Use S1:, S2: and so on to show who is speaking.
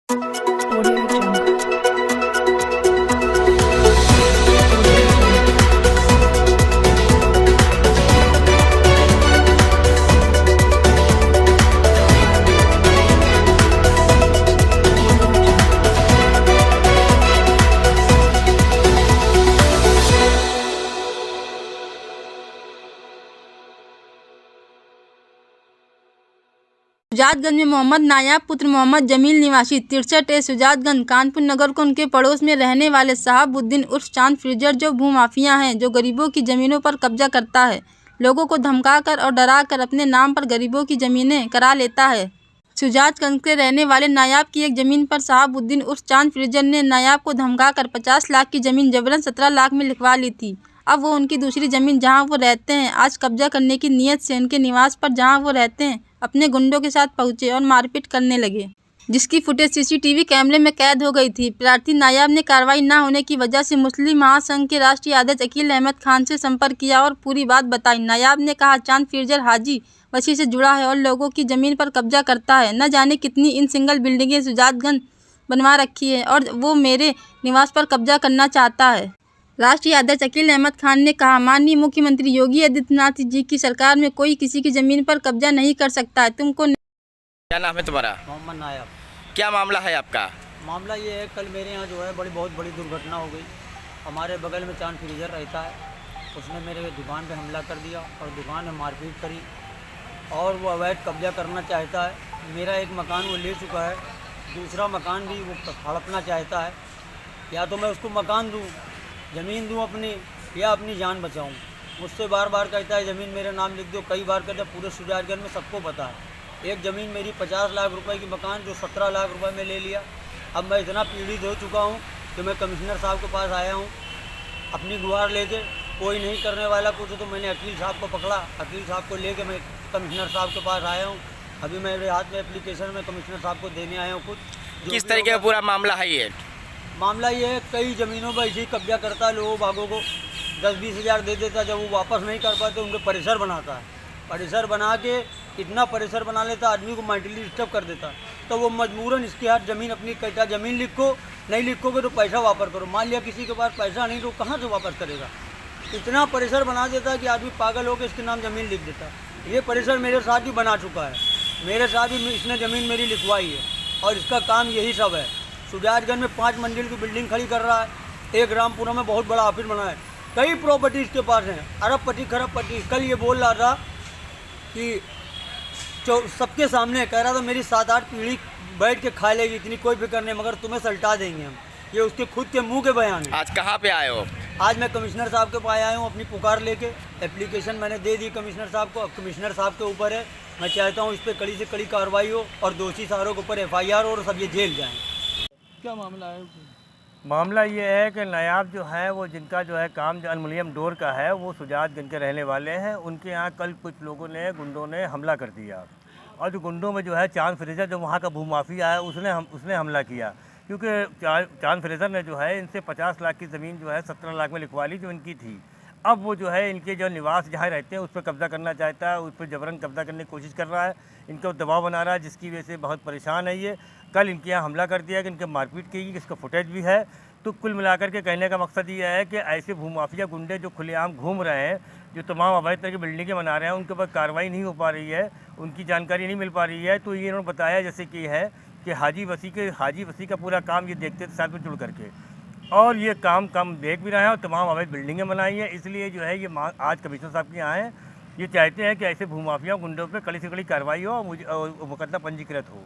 S1: Audio Jungle.
S2: शुजातगंज में मोहम्मद नायाब पुत्र मोहम्मद जमील निवासी 63 शुजातगंज कानपुर नगर को उनके पड़ोस में रहने वाले शहाबुद्दीन उर्फ चांद फ्रीजर जो भूमाफिया हैं, जो गरीबों की ज़मीनों पर कब्जा करता है, लोगों को धमकाकर और डराकर अपने नाम पर गरीबों की ज़मीनें करा लेता है। शुजातगंज के रहने वाले नायाब की एक ज़मीन पर शहाबुद्दीन उर्फ चांद फ्रीजर ने नायाब को धमकाकर 50 लाख की ज़मीन जबरन 17 लाख में लिखवा ली थी। अब वो उनकी दूसरी ज़मीन जहां वो रहते हैं आज कब्जा करने की नीयत से उनके निवास पर जहां वो रहते हैं अपने गुंडों के साथ पहुंचे और मारपीट करने लगे, जिसकी फुटेज सीसीटीवी कैमरे में कैद हो गई थी। प्रार्थी नायाब ने कार्रवाई न होने की वजह से मुस्लिम महासंघ के राष्ट्रीय अध्यक्ष अकील अहमद खान से संपर्क किया और पूरी बात बताई। नायाब ने कहा, चांद फ्रीजर हाजी वसी से जुड़ा है और लोगों की ज़मीन पर कब्जा करता है। न जाने कितनी इन सिंगल बिल्डिंगें शुजातगंज बनवा रखी है और वो मेरे निवास पर कब्जा करना चाहता है। राष्ट्रीय अध्यक्ष अकील अहमद खान ने कहा, माननीय मुख्यमंत्री योगी आदित्यनाथ जी की सरकार में कोई किसी की ज़मीन पर कब्जा नहीं कर सकता है। तुमको
S3: क्या नाम है तुम्हारा?
S4: मोहम्मद नायाब।
S3: क्या मामला है आपका?
S4: मामला ये है, कल मेरे यहाँ जो है बहुत बड़ी दुर्घटना हो गई। हमारे बगल में चांद फ्रीजर रहता है, उसने मेरे दुकान पे हमला कर दिया और दुकान में मारपीट करी और वो अवैध कब्जा करना चाहता है। मेरा एक मकान वो ले चुका है, दूसरा मकान भी वो हड़पना चाहता है। या तो मैं उसको मकान दूँ, ज़मीन दूँ अपनी, या अपनी जान बचाऊँ। मुझसे बार बार कहता है ज़मीन मेरे नाम लिख दो, कई बार कहता है। पूरे शुजातगंज में सबको पता है। एक ज़मीन मेरी 50 लाख रुपए की मकान जो 17 लाख रुपए में ले लिया। अब मैं इतना पीड़ित हो चुका हूँ कि मैं कमिश्नर साहब के पास आया हूँ अपनी गुहार लेके। कोई नहीं करने वाला कुछ, तो मैंने वकील साहब को पकड़ा। वकील साहब को लेके मैं कमिश्नर साहब के पास आया हूँ। अभी मेरे हाथ में एप्लीकेशन में कमिश्नर साहब को देने आया हूँ कुछ।
S3: किस तरीके का पूरा मामला है ये?
S4: मामला ये है, कई ज़मीनों पर ऐसे ही कब्जा करता है, लोगों बागों को 10-20 हज़ार दे देता है। जब वो वापस नहीं कर पाते उनके परिसर बनाता है। परिसर बना के इतना परिसर बना लेता, आदमी को मेंटली डिस्टर्ब कर देता। तो वो मजबूरन इसके हाथ ज़मीन अपनी कहता, ज़मीन लिखो, नहीं लिखोगे तो पैसा वापस करो। मान लिया किसी के पास पैसा नहीं तो कहाँ से वापस करेगा। इतना परिसर बना देता है कि आदमी पागल होकर इसके नाम ज़मीन लिख देता। ये परिसर मेरे साथ भी बना चुका है, मेरे साथ भी इसने ज़मीन मेरी लिखवाई है और इसका काम यही सब है। शुजातगंज में 5 मंजिल की बिल्डिंग खड़ी कर रहा है। एक रामपुरा में बहुत बड़ा ऑफिस बना है। कई प्रॉपर्टी इसके पास हैं, अरबपति खरबपति। कल ये बोल रहा था कि सबके सामने कह रहा था मेरी 7-8 पीढ़ी बैठ के खा लेगी, इतनी कोई फिक्र नहीं, मगर तुम्हें सल्टा देंगे हम। ये उसके खुद के मुंह के बयान है।
S3: आज कहाँ पे आए हो?
S4: आज मैं कमिश्नर साहब के पास आया हूँ अपनी पुकार लेके। एप्लीकेशन मैंने दे दी कमिश्नर साहब को। अब कमिश्नर साहब के ऊपर है। मैं चाहता हूँ इस पर कड़ी से कड़ी कार्रवाई हो और दोषी सारों के ऊपर FIR हो और सब ये जेल जाएँ।
S5: क्या मामला है?
S6: मामला ये है कि नायाब जो है वो जिनका जो है काम जो एल्युमिनियम डोर का है वो शुजातगंज के रहने वाले हैं। उनके यहाँ कल कुछ लोगों ने गुंडों ने हमला कर दिया और जो गुंडों में जो है चांद फ्रेजर जो वहाँ का भूमाफिया है उसने हमला किया। क्योंकि चांद फ्रेजर ने जो है इनसे 50 लाख की ज़मीन जो है 17 लाख में लिखवा ली जो इनकी थी। अब वो जो है इनके जो निवास जहाँ रहते हैं उस पर कब्ज़ा करना चाहता है, उस पर जबरन कब्ज़ा करने की कोशिश कर रहा है, इनको दबाव बना रहा है, जिसकी वजह से बहुत परेशान है ये। कल इनके यहाँ हमला कर दिया कि इनके मारपीट की, इसका फुटेज भी है। तो कुल मिलाकर के कहने का मकसद ये है कि ऐसे भूमाफिया गुंडे जो खुलेआम घूम रहे हैं, जो तमाम अवैध तरह की बिल्डिंगें बना रहे हैं, उनके ऊपर कार्रवाई नहीं हो पा रही है, उनकी जानकारी नहीं मिल पा रही है। तो ये इन्होंने बताया जैसे कि है कि हाजी वसी का पूरा काम ये देखते थे साथ में जुड़ करके, और ये काम देख भी रहे हैं और तमाम अवैध बिल्डिंगें बनाई हैं। इसलिए जो है ये आज कमिश्नर साहब के यहाँ हैं। ये चाहते हैं कि ऐसे भूमाफिया गुंडों पर कड़ी से कड़ी कार्रवाई हो और मुकदमा पंजीकृत हो।